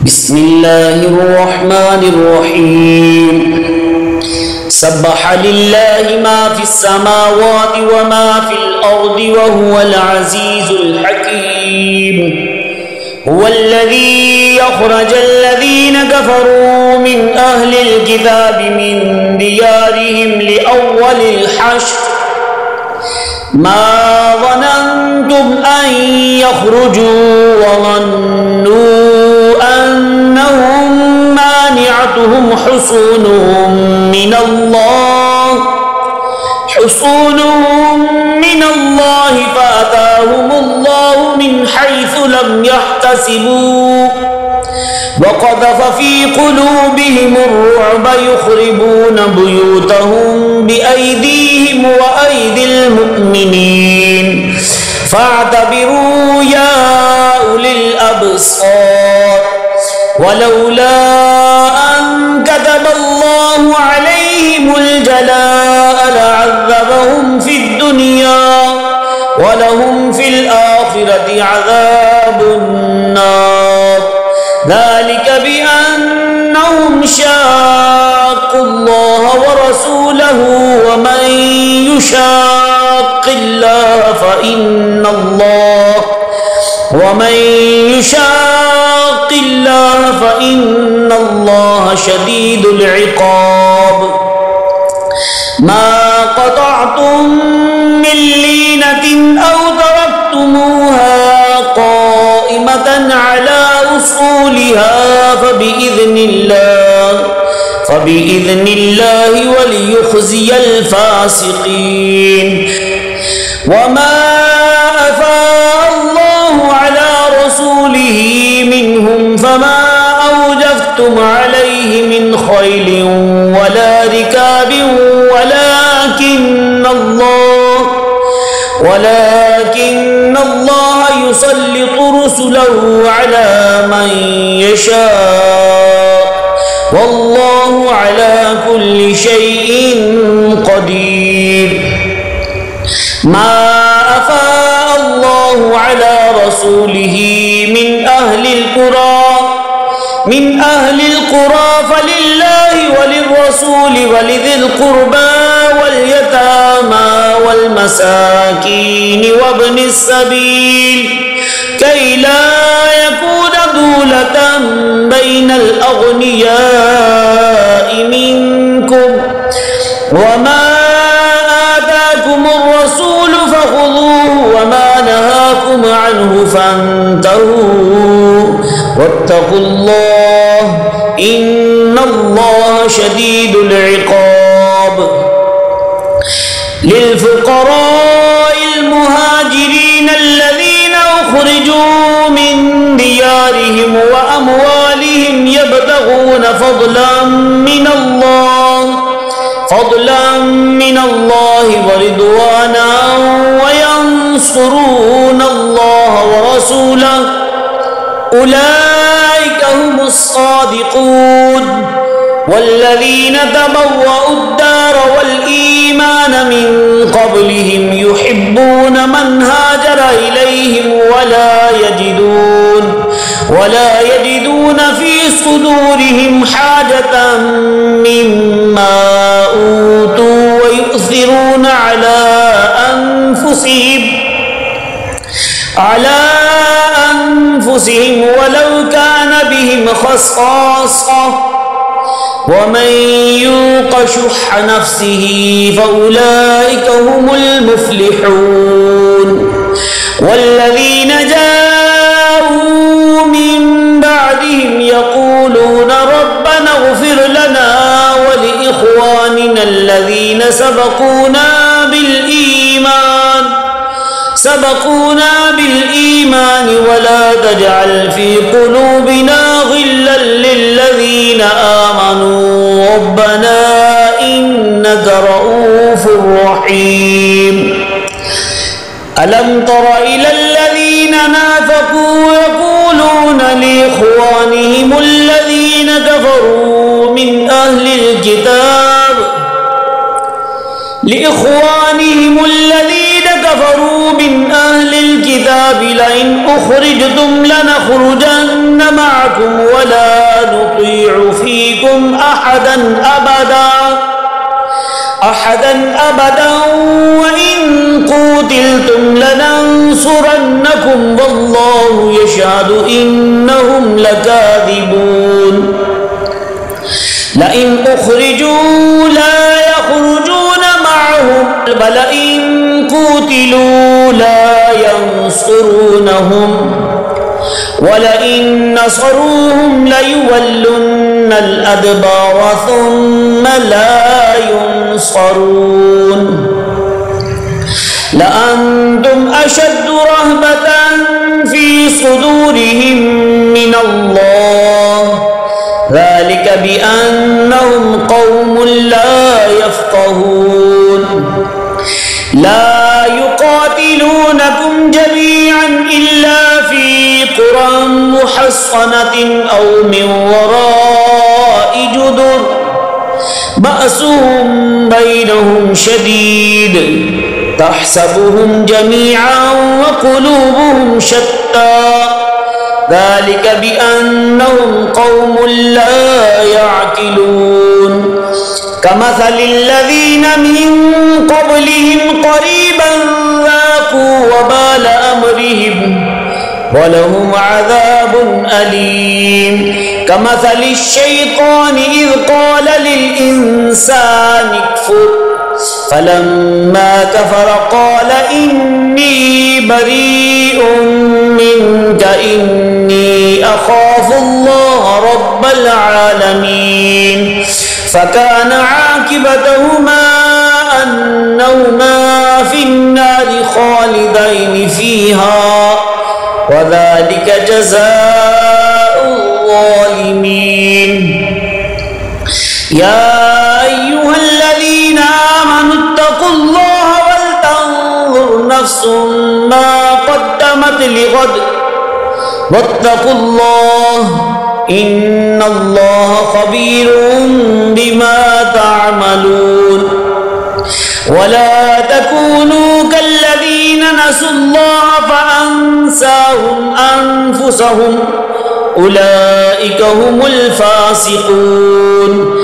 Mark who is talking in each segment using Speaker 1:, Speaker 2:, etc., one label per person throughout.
Speaker 1: بسم الله الرحمن الرحيم سبح لله ما في السماوات وما في الأرض وهو العزيز الحكيم هو الذي أخرج الذين كفروا من أهل الكتاب من ديارهم لأول الحشر ما ظننتم أن يخرجوا وظنوا أنهم مانعتهم حصونهم من الله فأتاهم الله من حيث لم يحتسبوا وقذف في قلوبهم الرعب يخربون بيوتهم بأيديهم وأيدي المؤمنين فاعتبروا يا أولي الأبصار ولولا أن كتب الله عليهم الجلاء لعذبهم في الدنيا ولهم في الآخرة عذاب النار ذلك بأنهم شاقوا الله ورسوله ومن يشاق الله فإن الله شديد العقاب ما قطعتم من لينة أو تركتموها قائمة على أصولها فبإذن الله وليخزي الفاسقين وما أفاء الله على رسوله منهم فما أوجفتم عليه من خيل ولا ركاب ولكن الله يسلط رسله على من يشاء والله على كل شيء قدير ما أفاء الله على رسوله من أهل القرى فلله وللرسول ولذي القربى واليتامى والمساكين وابن السبيل كي لا يكون دولة بين الأغنياء منكم وما آتاكم الرسول فخذوه وما نهاكم عنه فانتهوا واتقوا الله إن الله شديد العقاب للفقراء المهاجرين الذين أخرجوا من ديارهم وأموالهم يبتغون فضلا من الله ورضوانا وينصرون الله ورسوله أولئك هم الصادقون والذين تبوأوا الدار والإيمان من قبلهم يحبون من هاجر إليهم ولا يجدون في صدورهم حاجة مما أوتوا ويؤثرون على أنفسهم ولو كان بهم خصاصة ومن يوق شح نفسه فأولئك هم المفلحون والذين جاءوا من بعدهم يقولون ربنا اغفر لنا ولإخواننا الذين سبقونا بالإيمان ولا تجعل في قلوبنا غلا للذين آمنوا ربنا إنك رؤوف رحيم ألم تر إلى الذين نافقوا يقولون لإخوانهم الذين كفروا من أهل الكتاب لئن أخرجتم لنخرجن معكم ولا نطيع فيكم أحدا أبدا وإن قتلتم لننصرنكم والله يشهد إنهم لكاذبون لئن أخرجوا لا يخرجون معهم ولئن قتلوا لا ينصرونهم ولئن نصروهم ليولن الأدبار ثم لا ينصرون لأنتم أشد رهبة في صدورهم من الله ذلك بأنهم قوم لا يفقهون لا يقاتلونكم جميعا إلا في قرى محصنة أو من وراء جدر بأسهم بينهم شديد تحسبهم جميعا وقلوبهم شتى ذلك بأنهم قوم لا يعقلون كمثل الذين من قبلهم قريبا ذاقوا وبال أمرهم ولهم عذاب أليم كمثل الشيطان إذ قال للإنسان اكفر فلما كفر قال إني بريء منك إني أخاف الله رب العالمين فكان عاقبتهما أنهما في النار خالدين فيها وذلك جزاء الظالمين يا أيها الذين آمنوا اتقوا الله ولتنظر نفس ما قدمت لغد واتقوا الله إن الله خبير بما تعملون ولا تكونوا كالذين نسوا الله فأنساهم أنفسهم أولئك هم الفاسقون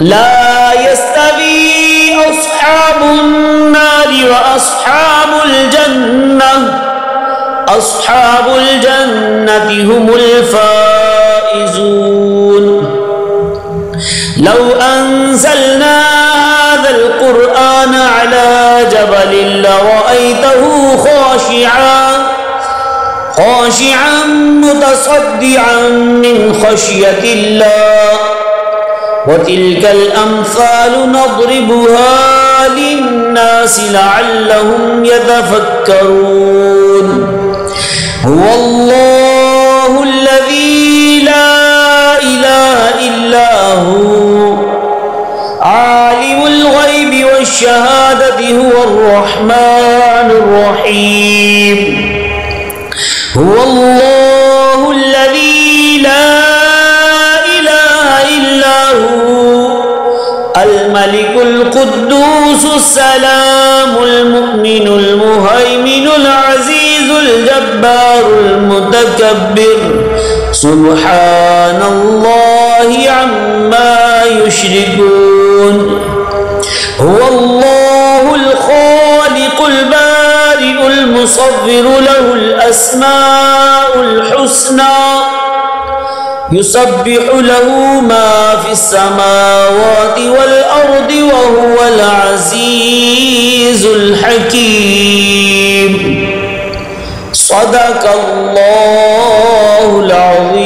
Speaker 1: لا يستوي أصحاب النار وأصحاب الجنة أصحاب الجنة هم الفائزون لو أنزلنا هذا القرآن على جبل لرأيته خاشعا متصدعا من خشية الله وتلك الأمثال نضربها للناس لعلهم يتفكرون هو الله الذي لا إله إلا هو عالم الغيب والشهادة هو الرحمن الرحيم هو الله الذي لا إله إلا هو الملك القدوس السلام المؤمن المهيمن العزيز الجبار المتكبر سبحان الله عما يشركون هو الله الخالق البارئ المصور له الأسماء الحسنى يسبح له ما في السماوات والأرض وهو العزيز الحكيم صدق الله العظيم